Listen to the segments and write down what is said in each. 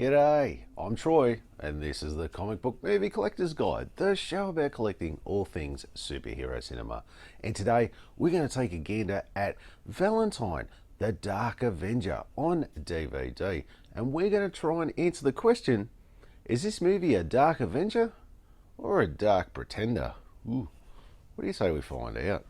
G'day, I'm Troy, and this is the Comic Book Movie Collector's Guide, the show about collecting all things superhero cinema. And today, we're going to take a gander at Valentine, the Dark Avenger on DVD. And we're going to try and answer the question, is this movie a Dark Avenger or a Dark Pretender? Ooh, what do you say we find out?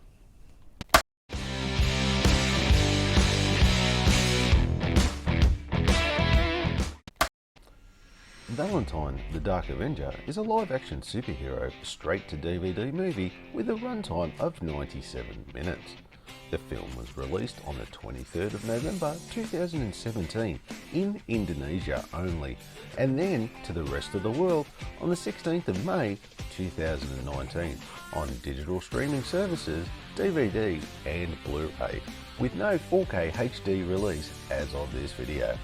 Valentine, the Dark Avenger is a live-action superhero straight-to-DVD movie with a runtime of 97 minutes. The film was released on the 23rd of November 2017 in Indonesia only, and then to the rest of the world on the 16th of May 2019 on digital streaming services, DVD and Blu-ray, with no 4K HD release as of this video.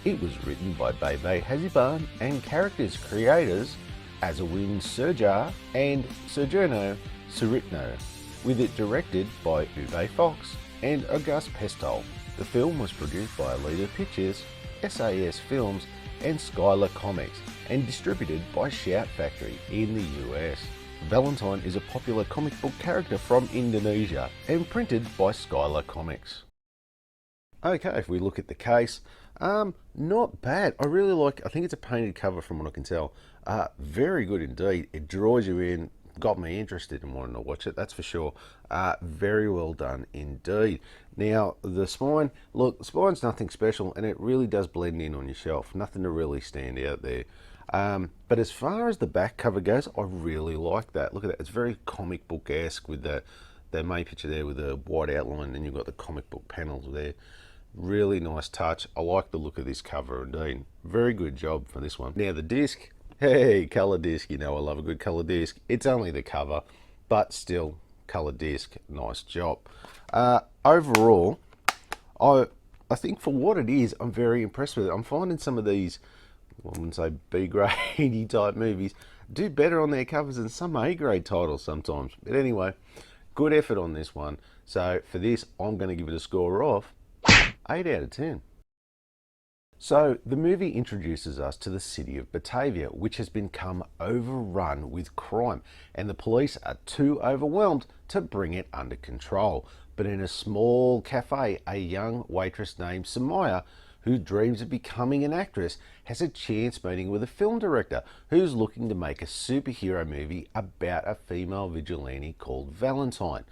It was written by Beby Hasibuan and characters creators Aswin, Siregar and Sarjono, Sutrisno, with it directed by Ubay and Agus Pestol. The film was produced by Aletta Pictures, SAS Films and Skylar Comics and distributed by Shout Factory in the US. Valentine is a popular comic book character from Indonesia and printed by Skylar Comics. Okay, if we look at the case, not bad. I really like, I think it's a painted cover from what I can tell. Very good indeed. It draws you in, got me interested in wanting to watch it, that's for sure. Very well done indeed. Now, the spine, look, the spine's nothing special and it really does blend in on your shelf. Nothing to really stand out there. But as far as the back cover goes, I really like that. Look at that, it's very comic book-esque with the main picture there with the white outline and you've got the comic book panels there. Really nice touch. I like the look of this cover indeed. Very good job for this one. Now the disc, hey, color disc, you know I love a good color disc. It's only the cover, but still color disc, nice job. Overall, I think for what it is, I'm very impressed with it. I'm finding some of these, I wouldn't say B-grade type movies, do better on their covers than some A-grade titles sometimes. But anyway, good effort on this one. So for this, I'm going to give it a score of 8 out of 10. So the movie introduces us to the city of Batavia, which has become overrun with crime, and the police are too overwhelmed to bring it under control. But in a small cafe, a young waitress named Samaya, who dreams of becoming an actress, has a chance meeting with a film director who's looking to make a superhero movie about a female vigilante called Valentine.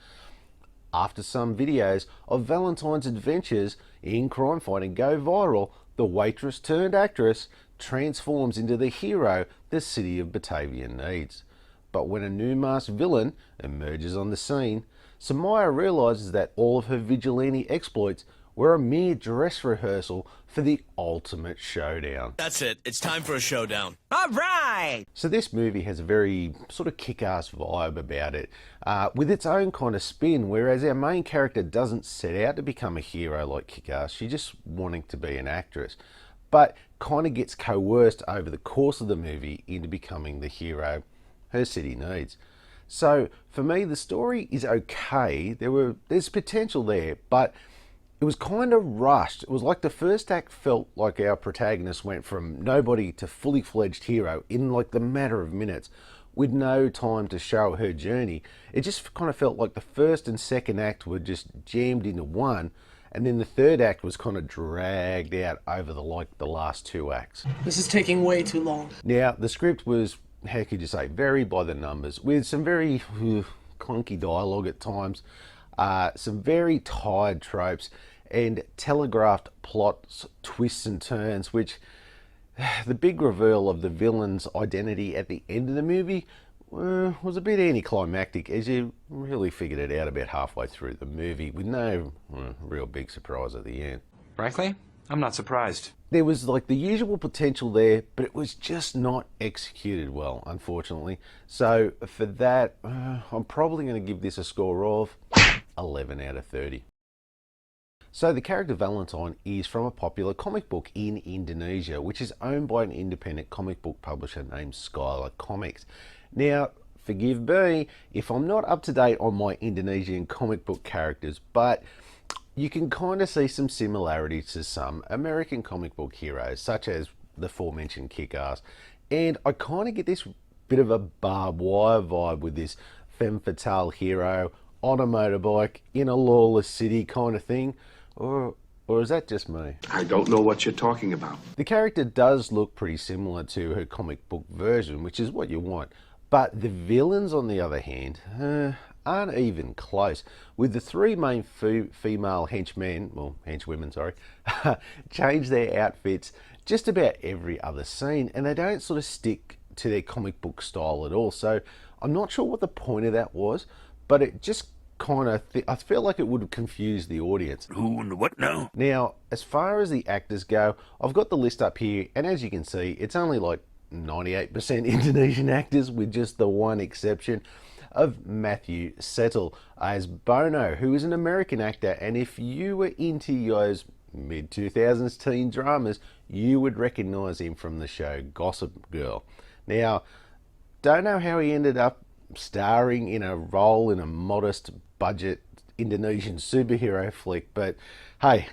After some videos of Valentine's adventures in crime fighting go viral, the waitress turned actress transforms into the hero the city of Batavia needs. But when a new masked villain emerges on the scene, Samaya realizes that all of her vigilante exploits were a mere dress rehearsal for the ultimate showdown. That's it. It's time for a showdown. All right! So this movie has a very sort of kick-ass vibe about it, with its own kind of spin, whereas our main character doesn't set out to become a hero like Kick-Ass, she's just wanting to be an actress, but kind of gets coerced over the course of the movie into becoming the hero her city needs. So for me, the story is okay. There's potential there, but it was kind of rushed. It was like the first act felt like our protagonist went from nobody to fully fledged hero in like the matter of minutes with no time to show her journey. It just kind of felt like the first and second act were just jammed into one, and then the third act was kind of dragged out over the last two acts. This is taking way too long. Now, the script was, how could you say, very by the numbers, with some very clunky dialogue at times, some very tired tropes, and telegraphed plots, twists and turns, which the big reveal of the villain's identity at the end of the movie was a bit anticlimactic, as you really figured it out about halfway through the movie with no real big surprise at the end. Frankly, I'm not surprised. There was like the usual potential there, but it was just not executed well, unfortunately. So for that, I'm probably going to give this a score of 11 out of 30. So the character Valentine is from a popular comic book in Indonesia, which is owned by an independent comic book publisher named Skylar Comics. Now, forgive me if I'm not up to date on my Indonesian comic book characters, but you can kind of see some similarities to some American comic book heroes, such as the aforementioned Kick-Ass. And I kind of get this bit of a barbed wire vibe with this femme fatale hero on a motorbike in a lawless city kind of thing. Or is that just me? I don't know what you're talking about. The character does look pretty similar to her comic book version, which is what you want. But the villains, on the other hand, aren't even close. With the three main female henchmen, well, henchwomen, sorry, change their outfits just about every other scene, and they don't sort of stick to their comic book style at all. So I'm not sure what the point of that was, but it just kind of, I feel like it would have confused the audience. Who and what now? Now, as far as the actors go, I've got the list up here, and as you can see, it's only like 98% Indonesian actors, with just the one exception of Matthew Settle as Bono, who is an American actor, and if you were into those mid-2000s teen dramas, you would recognize him from the show Gossip Girl. Now, don't know how he ended up starring in a role in a modest budget Indonesian superhero flick, but hey,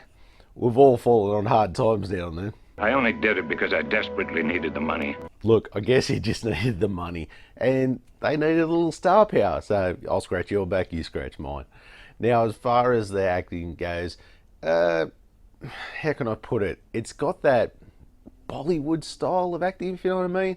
we've all fallen on hard times now and then. I only did it because I desperately needed the money. Look, I guess he just needed the money, and they needed a little star power, so I'll scratch your back, you scratch mine. Now, as far as the acting goes, how can I put it? It's got that Bollywood style of acting, if you know what I mean.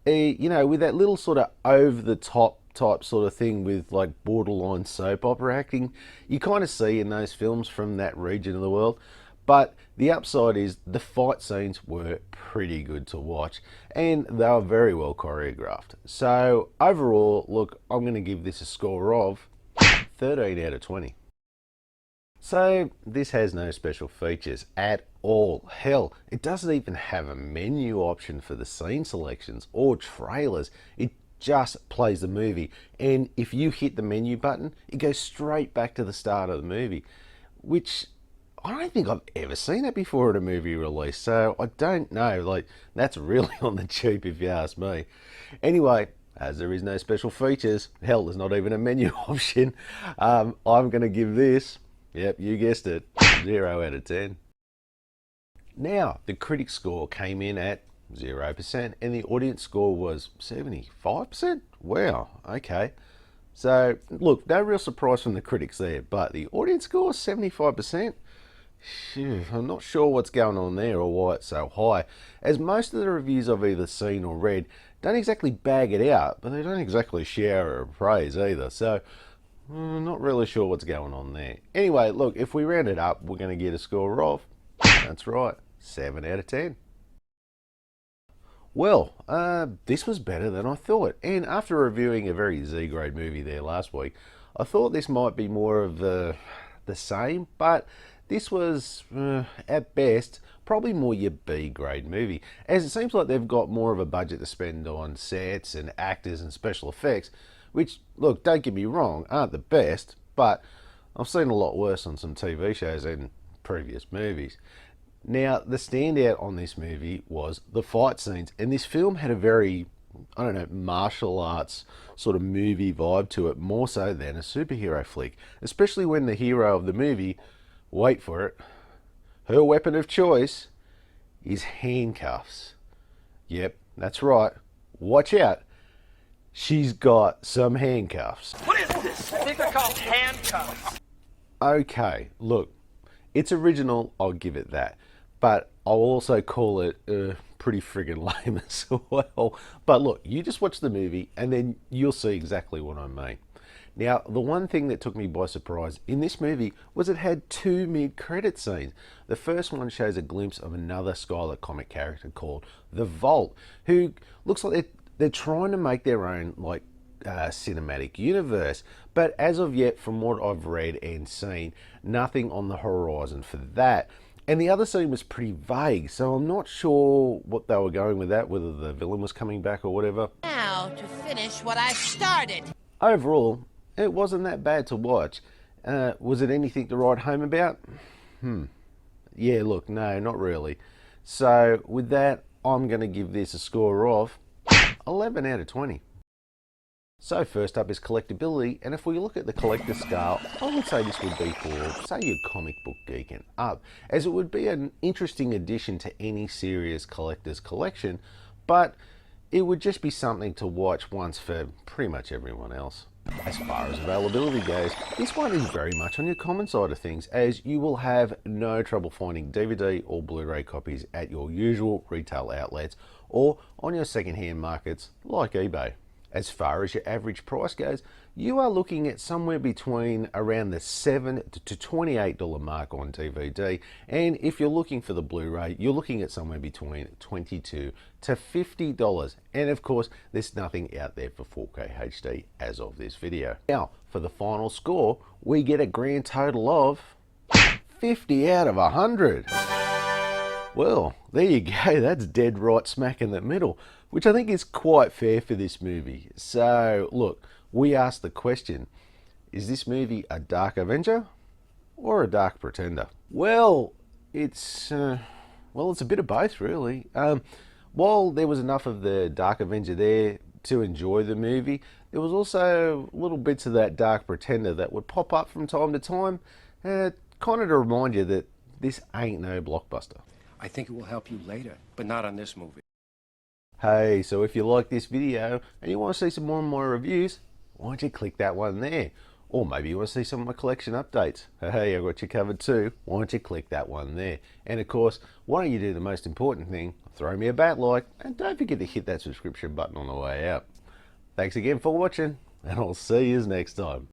You know, with that little sort of over-the-top type sort of thing with like borderline soap opera acting, you kind of see in those films from that region of the world. But the upside is the fight scenes were pretty good to watch, and they were very well choreographed. So overall, look, I'm going to give this a score of 13 out of 20. So this has no special features at all. Hell, it doesn't even have a menu option for the scene selections or trailers. It just plays the movie, and if you hit the menu button, it goes straight back to the start of the movie, which I don't think I've ever seen it before at a movie release, so I don't know, like, that's really on the cheap if you ask me. Anyway, as there is no special features, hell, there's not even a menu option, I'm going to give this, yep, you guessed it, 0 out of 10. Now, the critic score came in at 0%, and the audience score was 75%? Wow, okay. So, look, no real surprise from the critics there, but the audience score is 75%? Phew, I'm not sure what's going on there or why it's so high, as most of the reviews I've either seen or read don't exactly bag it out, but they don't exactly shower praise either, so not really sure what's going on there. Anyway, look, if we round it up, we're going to get a score of, that's right, 7 out of 10. Well, this was better than I thought, and after reviewing a very Z-grade movie there last week, I thought this might be more of the same, but this was, at best, probably more your B-grade movie, as it seems like they've got more of a budget to spend on sets and actors and special effects, which, look, don't get me wrong, aren't the best, but I've seen a lot worse on some TV shows and previous movies. Now, the standout on this movie was the fight scenes, and this film had a very, I don't know, martial arts sort of movie vibe to it, more so than a superhero flick, especially when the hero of the movie, wait for it, her weapon of choice is handcuffs. Yep, that's right, watch out, she's got some handcuffs. What is this? I think they're called handcuffs. Okay, look, it's original, I'll give it that, but I'll also call it pretty friggin' lame as well. But look, you just watch the movie and then you'll see exactly what I mean. Now, the one thing that took me by surprise in this movie was it had 2 mid-credit scenes. The first one shows a glimpse of another Skylar comic character called The Vault, who looks like they're trying to make their own, like, cinematic universe, but as of yet, from what I've read and seen, nothing on the horizon for that. And the other scene was pretty vague, so I'm not sure what they were going with that, whether the villain was coming back or whatever. Now to finish what I started. Overall, it wasn't that bad to watch. Was it anything to write home about? Yeah, look, no, not really. So with that, I'm going to give this a score of 11 out of 20. So first up is collectability, and if we look at the collector scale, I would say this would be for, say, your comic book geek and up, as it would be an interesting addition to any serious collector's collection, but it would just be something to watch once for pretty much everyone else. As far as availability goes, this one is very much on your common side of things, as you will have no trouble finding DVD or Blu-ray copies at your usual retail outlets or on your second-hand markets like eBay. As far as your average price goes, you are looking at somewhere between around the $7 to $28 mark on DVD, and if you're looking for the Blu-ray, you're looking at somewhere between $22 to $50, and of course there's nothing out there for 4K HD as of this video. Now for the final score, we get a grand total of 50 out of 100. Well, there you go, that's dead right smack in the middle, which I think is quite fair for this movie. So look, we asked the question, is this movie a Dark Avenger or a Dark Pretender? Well, it's a bit of both really. While there was enough of the Dark Avenger there to enjoy the movie, there was also little bits of that Dark Pretender that would pop up from time to time, kind of to remind you that this ain't no blockbuster. I think it will help you later, but not on this movie. Hey, so if you like this video and you want to see some more of my reviews, why don't you click that one there? Or maybe you want to see some of my collection updates. Hey, I've got you covered too. Why don't you click that one there? And of course, why don't you do the most important thing, throw me a bat like, and don't forget to hit that subscription button on the way out. Thanks again for watching, and I'll see you next time.